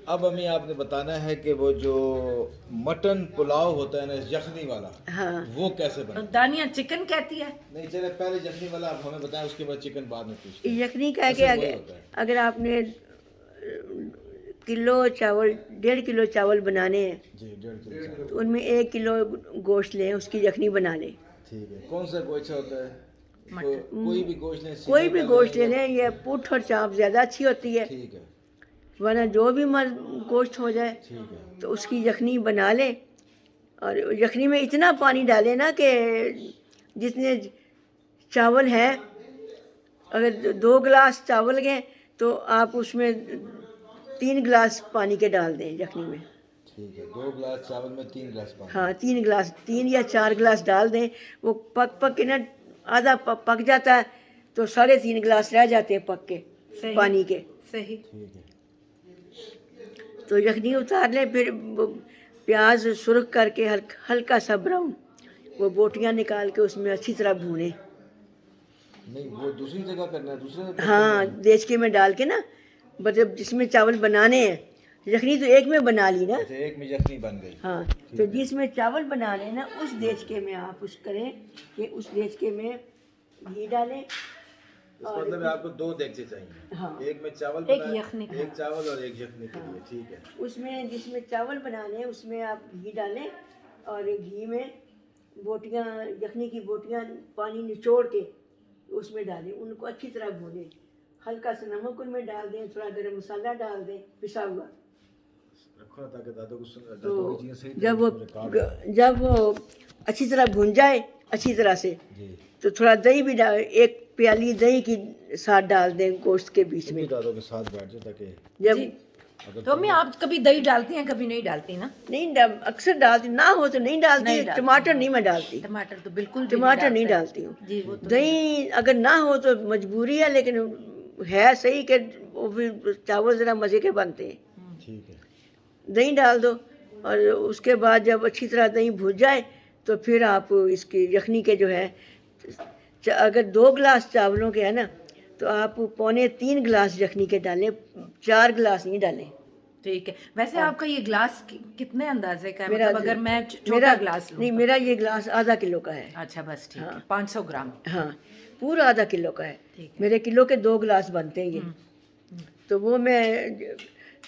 अब हमें आपने बताना है कि वो जो मटन पुलाव होता है ना यखनी वाला, हाँ, वो कैसे बनता है? दानिया चिकन कहती है। नहीं चले, पहले यखनी वाला आप हमें बताएं, उसके बाद चिकन बाद में पूछते हैं। यखनी कह के असल वही होता है। अगर आपने किलो चावल 1.5 किलो चावल बनाने हैं जी 1.5 किलो चावल। तो उनमें 1 किलो गोश्त लें, उसकी यखनी बना लें। ठीक है, कौन सा गोश्त होता है? मटन। कोई भी गोश्त लें, कोई सींग भी का गोश्त ले या- लें, ये पुट और चाप ज़्यादा अच्छी होती है, ठीक है। वरना जो भी गोश्त हो जाए ठीक है। तो उसकी यखनी बना लें। और यखनी में इतना पानी डालें ना कि जितने चावल हैं, अगर 2 गिलास चावल के तो आप उसमें 3 गिलास पानी के डाल दें यखनी में। ठीक है, 2 गिलास चावल में 3 गिलास पानी। हाँ, 3 गिलास, 3 या 4 गिलास डाल दें। वो पक पक के ना आधा पक जाता है तो 3.5 गिलास रह जाते हैं पक के सही। पानी के। सही। ठीक है। तो यखनी उतार लें, फिर वो प्याज सुरख करके हल्का सा ब्राउन, वो बोटियाँ निकाल के उसमें अच्छी तरह भूनें। नहीं, वो दूसरी जगह करना है, दूसरे बर्तन हाँ, में। देचके में डाल के ना, मतलब जिसमें चावल बनाने हैं, यखनी तो एक में बना ली ना। अच्छा, एक में यखनी बन गई। हाँ, तो जिसमें चावल बनाने हैं ना, उस देचके में आप उस करें कि उस देचके में घी डालें। इसका मतलब है आपको 2 देगचे चाहिए। हाँ, एक में चावल एक बनाए, यखनी का। एक चावल और एक यखनी के लिए। ठीक है। उसमें जिसमें चावल बनाने हैं उसमें आप घी डालें और घी में बोटियाँ, यखनी की बोटियाँ पानी निचोड़ के उसमें डालें, उनको अच्छी तरह भूनें। हल्का सा नमक उनमें डाल दें, थोड़ा गरम मसाला डाल दें पिसा हुआ। रखो ना ताकि दादों को सुन, तो दादों की चीज़ें सही जब वो तरह से रिकॉर्ड हो। जब वो अच्छी तरह भुन जाए अच्छी तरह से, जी। तो थोड़ा दही भी डाल, 1 प्याली दही की साथ डाल दें गोश्त के बीच तुम में। भी दादों के साथ बैठ जाओ ताकि जब जी। तो अम्मी आप कभी दही डालती हैं, कभी नहीं डालती ना? नहीं अक्सर डालती, ना हो तो नहीं डालती। नहीं डालती। टमाटर नहीं मैं डालती, टमाटर तो बिल्कुल भी टमाटर नहीं डालते। डालती हूँ। जी, वो तो दही अगर ना हो तो मजबूरी है, लेकिन है सही कि वो फिर चावल ज़रा मज़े के बनते हैं। ठीक है। दही डाल दो और उसके बाद जब अच्छी तरह दही भुन जाए तो फिर आप इसकी यखनी के जो है, अगर 2 गिलास चावलों के है ना तो आप 2.75 गिलास यखनी के डालें, 4 गिलास नहीं डालें। ठीक है। वैसे आपका ये ग्लास कितने अंदाजे का है? मेरा मतलब अगर मैं छोटा मेरा ग्लास लूं नहीं, तो? मेरा ये गिलास आधा किलो का है। अच्छा, बस ठीक है। हाँ। 500 ग्राम। हाँ, पूरा आधा किलो का है। ठीक है। मेरे किलो के 2 गिलास बनते हैं ये। तो वो मैं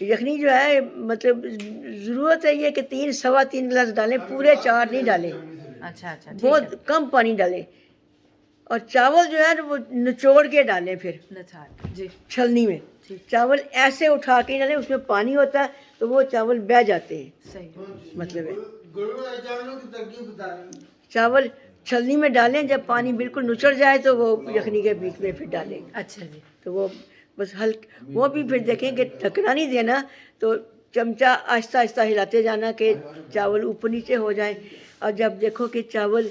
यखनी जो है, मतलब ज़रूरत है ये कि 3 सवा 3 गिलास डालें, पूरे 4 नहीं डालें, अच्छा अच्छा, ठीक है। बहुत कम पानी डालें। और चावल जो है ना वो निचोड़ के डालें, फिर नचार जी। छलनी में ठीक। चावल ऐसे उठा के डालें, उसमें पानी होता है तो वो चावल बह जाते हैं। सही। मतलब है चावल छलनी में डालें, जब पानी बिल्कुल नुचड़ जाए तो वो यखनी के बीच में फिर डालें। अच्छा जी। तो वो बस वो भी फिर देखें कि ढकना नहीं देना, तो चमचा आहिस्ता आहिस्ता हिलाते जाना कि चावल ऊपर नीचे हो जाए। और जब देखो कि चावल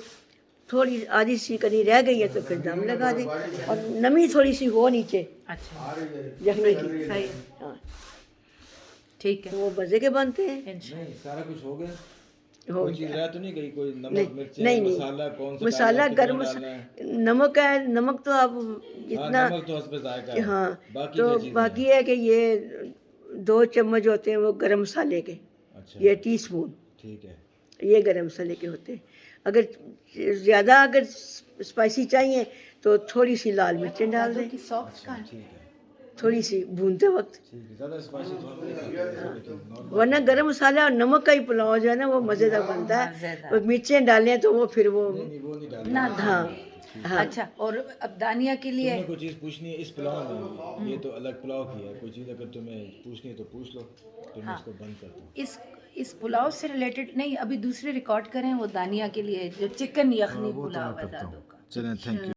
थोड़ी आधी सी कनी रह गई है तो फिर दम लगा दें, और नमी थोड़ी सी हो नीचे अच्छा, यखनी की। सही। हाँ, ठीक है। तो वो मज़े के बनते हैं। नहीं, सारा कुछ हो गया। हो कोई चीज़ रह तो नहीं गई? कोई नमक, नहीं मिर्च, नहीं नहीं, मसाला कौन सा मसाला डालना है, कितना गर्म डालना है? नमक है, नमक तो आप हाँ, जितना। नमक तो हस्बे जायका है। हाँ, बाकी तो क्या चीज़ें बाकी हैं? है कि ये 2 चम्मच होते हैं वो गरम मसाले के, अच्छा। ये टीस्पून, ठीक है। ये गरम मसाले के होते हैं। अगर ज़्यादा अगर स्पाइसी चाहिए तो थोड़ी सी लाल मिर्चें डाल दें, की सॉक्स कहाँ हैं? ठीक है। थोड़ी सी भूनते वक्त। ठीक है, ज़्यादा स्पाइसी तो हम नहीं खाते हैं, लेकिन नॉर्मल। वरना गरम मसाला और नमक का ही पुलाव जो है ना वो मज़ेदार बनता है। मज़ेदार। और मिर्चें डालें तो वो फिर वो। नहीं, वो नहीं डालना। ना हाँ हाँ, अच्छा, और अब दानिया के लिए तुम्हें कोई चीज़ पूछनी है इस पुलाव में? ये तो अलग पुलाव की है, कोई चीज़ अगर तुम्हें पूछनी है तो पूछ लो, तो मैं इसको बंद करता हूँ। इस पुलाव से रिलेटेड नहीं, अभी दूसरे रिकॉर्ड करें वो दानिया के लिए जो चिकन यखनी वो तो पुलाव मैं है करता दादों हूँ। का। चलें, थैंक यू।